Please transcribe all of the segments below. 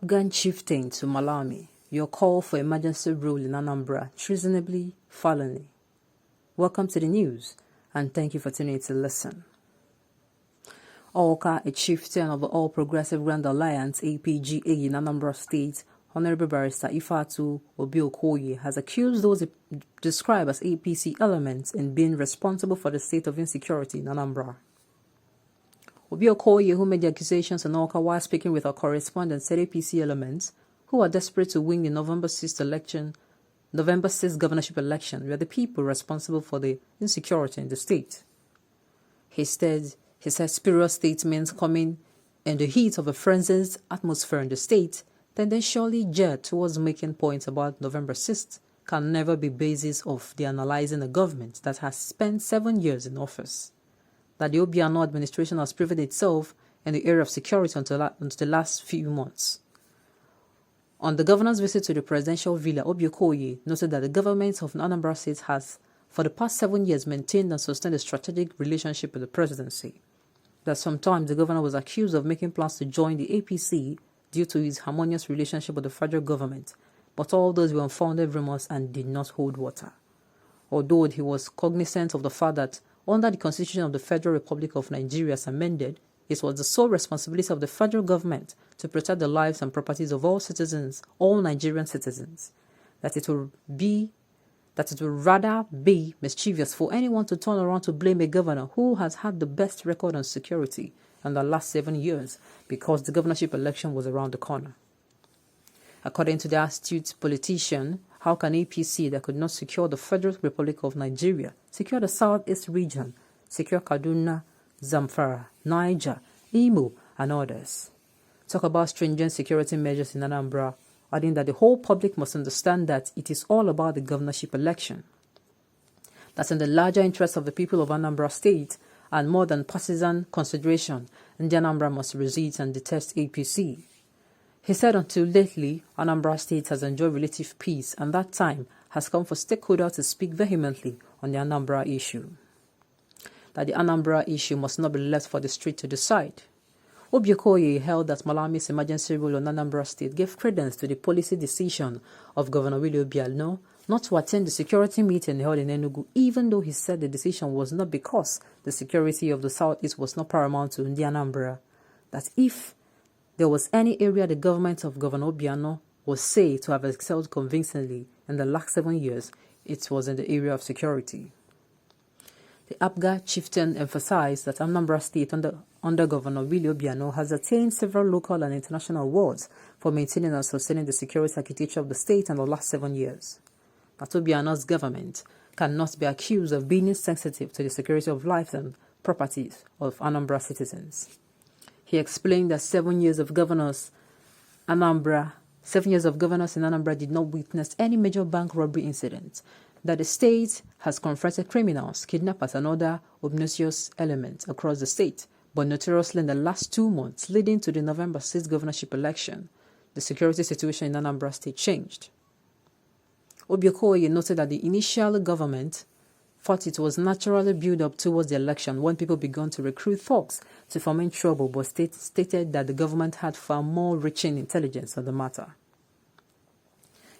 Afghan chieftain to Malami, your call for emergency rule in Anambra, treasonably felony. Welcome to the news, and thank you for tuning in to listen. Awka, a chieftain of the All Progressive Grand Alliance (APGA) in Anambra State, Honorable Barrister Ifatu Obi-Okoye, has accused those described as APC elements in being responsible for the state of insecurity in Anambra. Obi-Okoye, who made the accusations in Awka while speaking with our correspondent, said APC elements, who are desperate to win the November 6th governorship election, were the people responsible for the insecurity in the state. He said spurious statements coming in the heat of a frenzied atmosphere in the state, tendentially geared towards making points about November 6th, can never be basis of the analyzing a government that has spent 7 years in office. That the Obiano administration has proven itself in the area of security until the last few months. On the governor's visit to the presidential villa, Obi-Okoye noted that the government of Anambra State has, for the past 7 years, maintained and sustained a strategic relationship with the presidency. That sometimes the governor was accused of making plans to join the APC due to his harmonious relationship with the federal government, but all those were unfounded rumors and did not hold water. Although he was cognizant of the fact that under the Constitution of the Federal Republic of Nigeria as amended, it was the sole responsibility of the federal government to protect the lives and properties of all citizens, all Nigerian citizens, that it will rather be mischievous for anyone to turn around to blame a governor who has had the best record on security in the last 7 years because the governorship election was around the corner. According to the astute politician, how can APC that could not secure the Federal Republic of Nigeria, secure the Southeast region, secure Kaduna, Zamfara, Niger, Imo, and others? Talk about stringent security measures in Anambra, adding that the whole public must understand that it is all about the governorship election. That's in the larger interest of the people of Anambra State, and more than partisan consideration, and Anambra must resist and detest APC. He said until lately, Anambra State has enjoyed relative peace, and that time has come for stakeholders to speak vehemently on the Anambra issue. That the Anambra issue must not be left for the street to decide. Obi-Okoye held that Malami's emergency rule on Anambra State gave credence to the policy decision of Governor Willie Obiano not to attend the security meeting held in Enugu, even though he said the decision was not because the security of the Southeast was not paramount to the Anambra. That if there was any area the government of Governor Obiano was said to have excelled convincingly in the last 7 years, it was in the area of security. The Abga chieftain emphasized that Anambra State under Governor Willie Obiano has attained several local and international awards for maintaining and sustaining the security architecture of the state in the last 7 years. That Obiano's government cannot be accused of being insensitive to the security of lives and properties of Anambra citizens. He explained that 7 years of governors in Anambra did not witness any major bank robbery incident, that the state has confronted criminals, kidnappers, and other obnoxious elements across the state, but notoriously in the last 2 months leading to the November 6th governorship election, the security situation in Anambra State changed. Obi-Okoye noted that the initial government thought it was naturally built up towards the election when people began to recruit thugs to foment trouble, but stated that the government had far more reaching intelligence on the matter.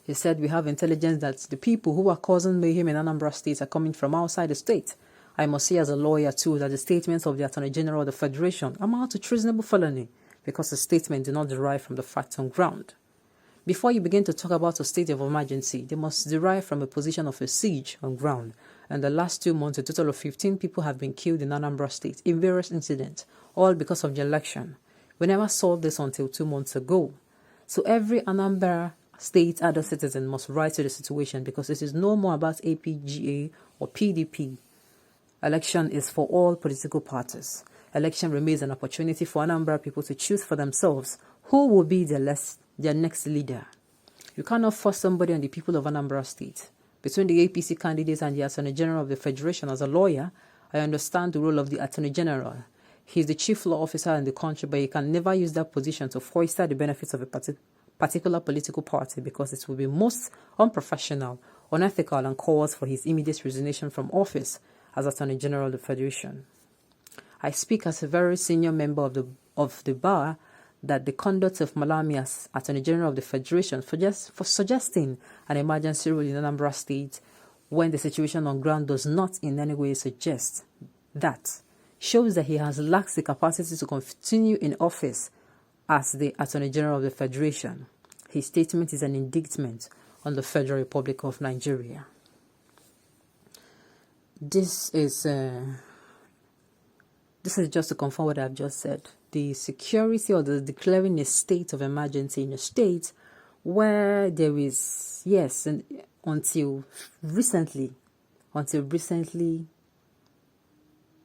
He said, "We have intelligence that the people who are causing mayhem in Anambra State are coming from outside the state. I must say as a lawyer too that the statements of the Attorney General of the Federation amount to treasonable felony because the statement did not derive from the facts on ground. Before you begin to talk about a state of emergency, they must derive from a position of a siege on ground. In the last 2 months, a total of 15 people have been killed in Anambra State in various incidents, all because of the election. We never saw this until 2 months ago. So every Anambra State adult citizen must rise to the situation because it is no more about APGA or PDP. Election is for all political parties. Election remains an opportunity for Anambra people to choose for themselves who will be their next leader. You cannot force somebody on the people of Anambra State. Between the APC candidates and the Attorney General of the Federation, as a lawyer, I understand the role of the Attorney General. He is the chief law officer in the country, but he can never use that position to foster the benefits of a particular political party because it will be most unprofessional, unethical, and calls for his immediate resignation from office as Attorney General of the Federation. I speak as a very senior member of the bar that the conduct of Malami as Attorney General of the Federation for suggesting an emergency rule in Anambra State when the situation on ground does not in any way suggest that shows that he has lacked the capacity to continue in office as the Attorney General of the Federation. His statement is an indictment on the Federal Republic of Nigeria. This is just to confirm what I've just said. The security or the declaring a state of emergency in a state where there is, yes, and until recently,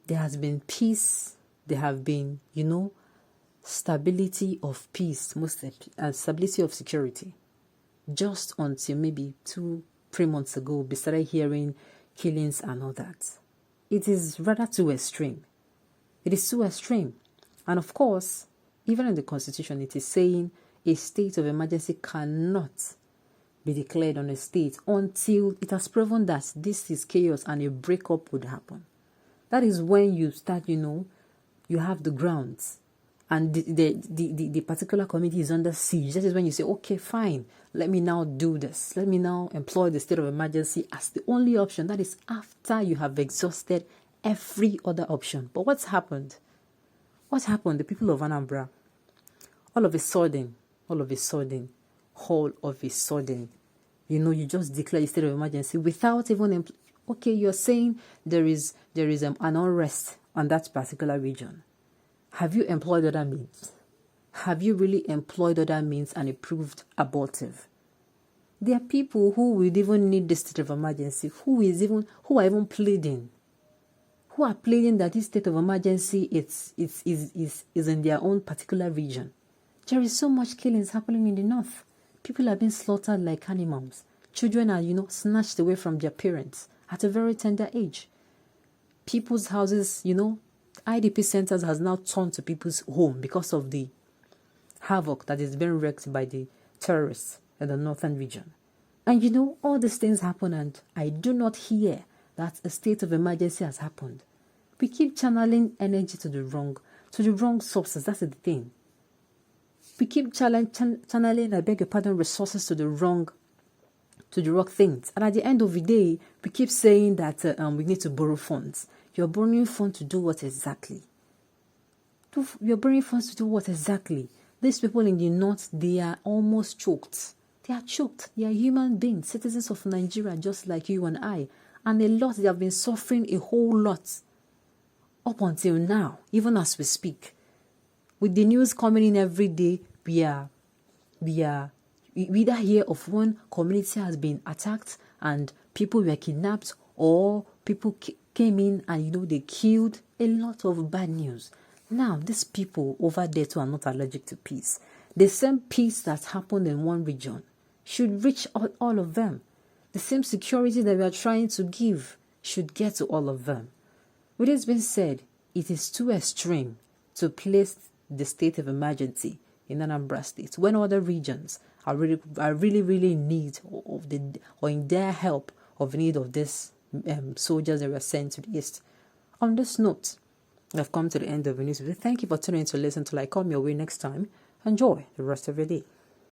there has been peace, there have been, stability of peace, stability of security. Just until maybe 2-3 months ago, we started hearing killings and all that. It is rather too extreme. It is too extreme. And of course, even in the Constitution, it is saying a state of emergency cannot be declared on a state until it has proven that this is chaos and a breakup would happen. That is when you start, you have the grounds and the particular community is under siege. That is when you say, okay, fine, let me now do this. Let me now employ the state of emergency as the only option. That is after you have exhausted every other option. But what's happened? What happened? The people of Anambra, all of a sudden, you just declare a state of emergency without even, okay, you're saying there is an unrest on that particular region. Have you employed other means? Have you really employed other means and it proved abortive? There are people who would even need the state of emergency, who are even pleading. Who are pleading that this state of emergency is in their own particular region. There is so much killings happening in the north. People are being slaughtered like animals. Children are, snatched away from their parents at a very tender age. People's houses, IDP centers has now turned to people's home because of the havoc that is being wreaked by the terrorists in the northern region. And all these things happen and I do not hear that a state of emergency has happened. We keep channeling energy to the wrong sources. That's the thing. We keep channeling, resources to the wrong things. And at the end of the day, we keep saying that we need to borrow funds. You're borrowing funds to do what exactly? You're borrowing funds to do what exactly? These people in the north, they are almost choked. They are choked. They are human beings, citizens of Nigeria, just like you and I. And a lot, they have been suffering a whole lot up until now, even as we speak. With the news coming in every day, we either hear of one community has been attacked and people were kidnapped, or people came in and they killed. A lot of bad news. Now, these people over there too are not allergic to peace. The same peace that happened in one region should reach all of them. The same security that we are trying to give should get to all of them. With this being said, it is too extreme to place the state of emergency in Anambra State when other regions are really in need of or in their help of need of these soldiers that were sent to the east. On this note, I've come to the end of the news. Thank you for tuning in to listen till I come your way next time. Enjoy the rest of your day.